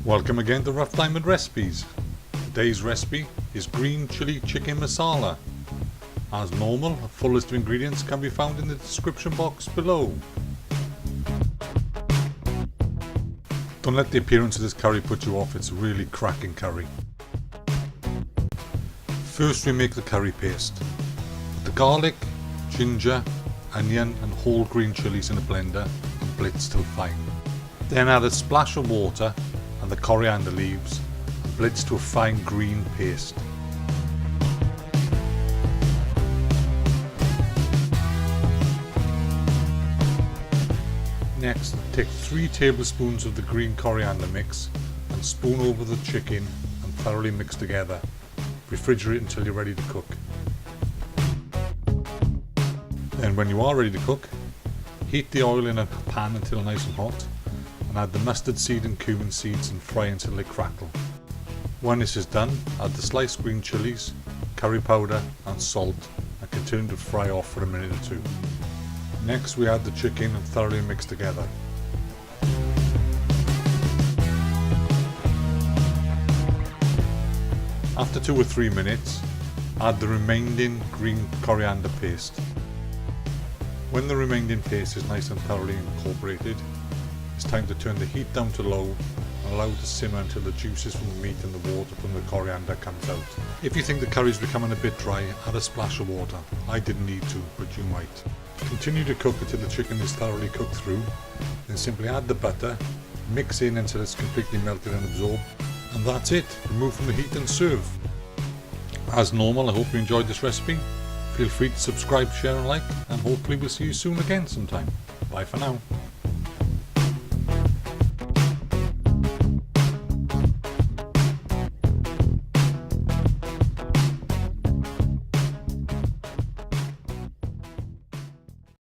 Welcome again to Rough Diamond Recipes. Today's recipe is green chili chicken masala. As normal, a full list of ingredients can be found in the description box below. Don't let the appearance of this curry put you off, it's really cracking curry. First we make the curry paste. Put the garlic, ginger, onion and whole green chilies in a blender and blitz till fine. Then add a splash of water and the coriander leaves and blitz to a fine green paste. Next, take 3 tablespoons of the green coriander mix and spoon over the chicken and thoroughly mix together. Refrigerate until you're ready to cook. Then when you are ready to cook, heat the oil in a pan until nice and hot and add the mustard seed and cumin seeds and fry until they crackle. When this is done, add the sliced green chilies, curry powder and salt and continue to fry off for a minute or two. Next we add the chicken and thoroughly mix together. After 2 or 3 minutes, add the remaining green coriander paste. When the remaining paste is nice and thoroughly incorporated, it's time to turn the heat down to low and allow it to simmer until the juices from the meat and the water from the coriander comes out. If you think the curry is becoming a bit dry, add a splash of water. I didn't need to, but you might. Continue to cook until the chicken is thoroughly cooked through, then simply add the butter, mix in until it's completely melted and absorbed, and that's it. Remove from the heat and serve. As normal, I hope you enjoyed this recipe. Feel free to subscribe, share and like, and hopefully we'll see you soon again sometime. Bye for now.